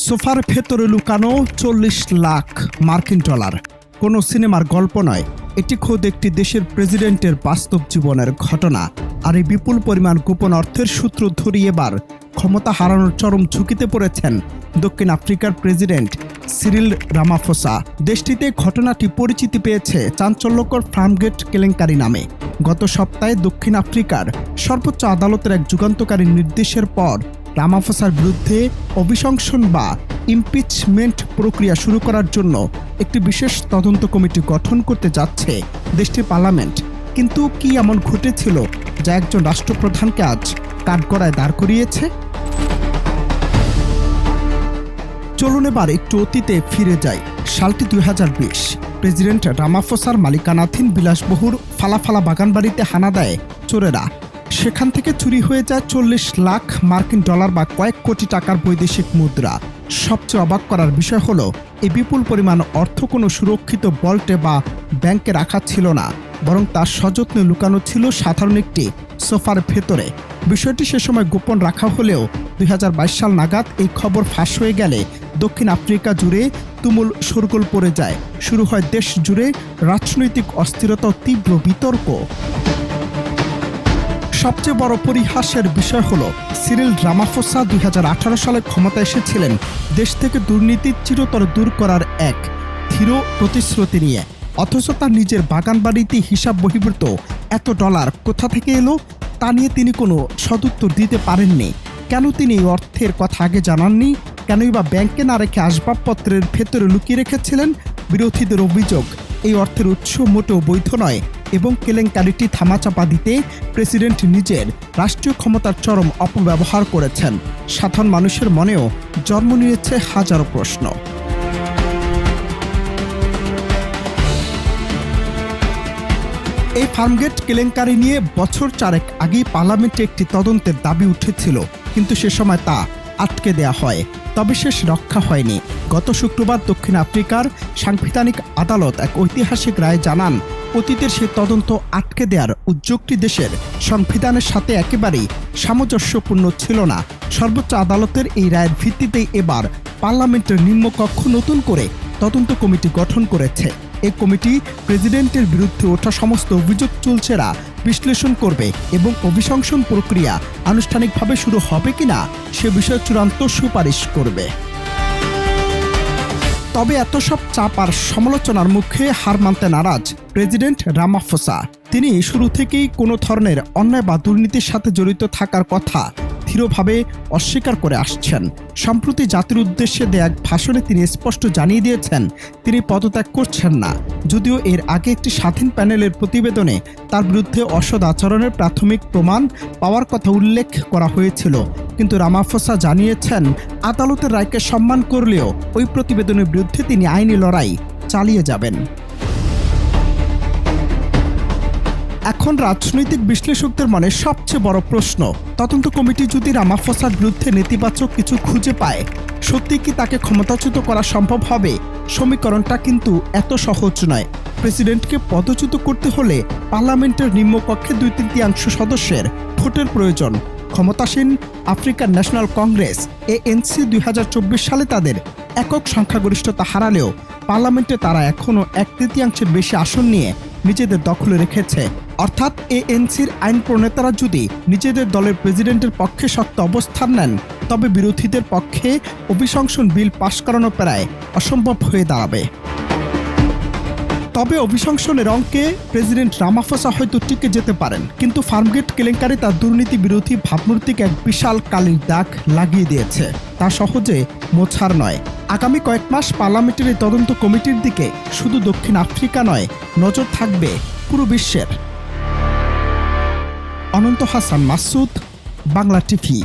সোফার ভেতরে লুকানো ৪০ লাখ মার্কিন ডলার কোনো সিনেমার গল্প নয়, এটি খোদ একটি দেশের প্রেসিডেন্টের বাস্তব জীবনের ঘটনা। আর এই বিপুল পরিমাণ গোপন অর্থের সূত্র ধরিয়ে এবার ক্ষমতা হারানোর চরম ঝুঁকিতে পড়েছেন দক্ষিণ আফ্রিকার প্রেসিডেন্ট সিরিল রামাফোসা। দেশটিতে ঘটনাটি পরিচিতি পেয়েছে চাঞ্চল্যকর ফার্মগেট কেলেঙ্কারি নামে। গত সপ্তাহে দক্ষিণ আফ্রিকার সর্বোচ্চ আদালতের এক যুগান্তকারী নির্দেশের পর রামাফোসার বিরুদ্ধে অভিশংসন বা ইমপিচমেন্ট প্রক্রিয়া শুরু করার জন্য একটি বিশেষ তদন্ত কমিটি গঠন করতে যাচ্ছে দেশটির পার্লামেন্ট। কিন্তু কি এমন ঘটেছিল যা একজন রাষ্ট্রপ্রধানকে আজ কাঠগড়ায় দাঁড় করিয়েছে? চলুন এবার একটু অতীতে ফিরে যাই। সালটি 2020। প্রেসিডেন্ট রামাফোসার মালিকানাধীন বিলাসবহুল ফালাফালা বাগানবাড়িতে হানা দেয় চোরেরা। সেখান থেকে চুরি হয়ে যায় ৪০ লাখ মার্কিন ডলার বা কয়েক কোটি টাকার বৈদেশিক মুদ্রা। সবচেয়ে অবাক করার বিষয় হলো এই বিপুল পরিমাণ অর্থ কোনো সুরক্ষিত ভল্টে বা ব্যাংকে রাখা ছিল না, বরং তার সযত্নে লুকানো ছিল সাধারণ একটি সোফার ভেতরে। বিষয়টি সে সময় গোপন রাখা হলেও 2022 সাল নাগাদ এই খবর ফাঁস হয়ে গেলে দক্ষিণ আফ্রিকা জুড়ে তুমুল শোরগোল পড়ে যায়। শুরু হয় দেশ জুড়ে রাজনৈতিক অস্থিরতা ও তীব্র বিতর্ক। সবচেয়ে বড় পরিহাসের বিষয় হলো সিরিল রামাফোসা 2018 সালে ক্ষমতা এসেছিলেন দেশ থেকে দুর্নীতি চিরতরে দূর করার এক দৃঢ় প্রতিশ্রুতি নিয়ে। অথচ তার নিজের বাগানবাড়িতে হিসাব বহির্ভূত এত ডলার কোথা থেকে এলো তা নিয়ে তিনি কোনো সদুত্তর দিতে পারেননি। কেন তিনি এই অর্থের কথা আগে জানাননি? কেনই বা ব্যাংকে না রেখে আসবাবপত্রের ভেতরে লুকিয়ে রেখেছিলেন? বিরোধীদের অভিযোগ এই অর্থের উৎস মোটেও বৈধ নয় এবং কেলেঙ্কারিটি থামাচাপা দিতে প্রেসিডেন্ট নিজের রাষ্ট্রীয় ক্ষমতার চরম অপব্যবহার করেছেন। সাধারণ মানুষের মনেও জন্ম নিয়েছে হাজারো প্রশ্ন। এই ফার্মগেট কেলেঙ্কারি নিয়ে বছর চারেক আগেই পার্লামেন্টে একটি তদন্তের দাবি উঠেছিল, কিন্তু সে সময় তা আটকে দেয়া হয়। তবে শেষ রক্ষা হয়নি। গত শুক্রবার দক্ষিণ আফ্রিকার সাংবিধানিক আদালত এক ঐতিহাসিক রায়ে জানান, অতীতের সেই তদন্ত আটকে দেওয়ার উদ্যোগটি দেশের সংবিধানের সাথে একেবারেই সামঞ্জস্যপূর্ণ ছিল না। সর্বোচ্চ আদালতের এই রায়ের ভিত্তিতেই এবার পার্লামেন্টের নিম্নকক্ষ নতুন করে তদন্ত কমিটি গঠন করেছে। এই কমিটি প্রেসিডেন্টের বিরুদ্ধে ওঠা সমস্ত অভিযোগ চুলচেরা বিশ্লেষণ করবে এবং অভিশংসন প্রক্রিয়া আনুষ্ঠানিকভাবে শুরু হবে কিনা সে বিষয়ে চূড়ান্ত সুপারিশ করবে। তবে এত সব চাপ আর সমালোচনার মুখে হার মানতে নারাজ প্রেসিডেন্ট রামাফোসা। তিনি শুরু থেকেই কোনো ধরনের অন্যায় বা দুর্নীতির সাথে জড়িত থাকার কথা দৃঢ়ভাবে অস্বীকার করে আসছেন। সম্প্রতি জাতির উদ্দেশ্যে দেয়া এক ভাষণে তিনি স্পষ্ট জানিয়ে দিয়েছেন তিনি পদত্যাগ করছেন না। যদিও এর আগে একটি স্বাধীন প্যানেলের প্রতিবেদনে তার বিরুদ্ধে অসৎ আচরণের প্রাথমিক প্রমাণ পাওয়ার কথা উল্লেখ করা হয়েছিল, কিন্তু রামাফোসা জানিয়েছেন আদালতের রায়কে সম্মান করলেও ওই প্রতিবেদনের বিরুদ্ধে তিনি আইনি লড়াই চালিয়ে যাবেন। এখন রাজনৈতিক বিশ্লেষকদের মনে সবচেয়ে বড় প্রশ্ন, তদন্ত কমিটি যদি রামাফোসার বিরুদ্ধে নেতিবাচক কিছু খুঁজে পায়, সত্যি কি তাকে ক্ষমতাচ্যুত করা সম্ভব হবে? সমীকরণটা কিন্তু এত সহজ নয়। প্রেসিডেন্টকে পদচ্যুত করতে হলে পার্লামেন্টের নিম্নকক্ষে 2/3 সদস্যের ভোটের প্রয়োজন। ক্ষমতাসীন আফ্রিকান ন্যাশনাল কংগ্রেস ANC 2024 সালে তাদের একক সংখ্যাগরিষ্ঠতা হারালেও পার্লামেন্টে তারা এখনও 1/3 বেশি আসন নিয়ে নিজেদের দখলে রেখেছে। অর্থাৎ ANCর আইন প্রণেতারা যদি নিজেদের দলের প্রেসিডেন্টের পক্ষে শক্ত অবস্থান নেন, তবে বিরোধীদের পক্ষে অভিশংসন বিল পাশ করানো প্রায় অসম্ভব হয়ে দাঁড়াবে। তবে অভিশংসনের অঙ্কে প্রেসিডেন্ট রামাফোসা হয়তো টিকে যেতে পারেন, কিন্তু ফার্মগেট কেলেঙ্কারি তার দুর্নীতি বিরোধী ভাবমূর্তিকে এক বিশাল কালির দাগ লাগিয়ে দিয়েছে। তা সহজে মোছার নয়। আগামী কয়েক মাস পার্লামেন্টের এই তদন্ত কমিটির দিকে শুধু দক্ষিণ আফ্রিকা নয়, নজর থাকবে পুরো বিশ্বের। অনন্ত হাসান মাসুদ, বাংলা টিভি।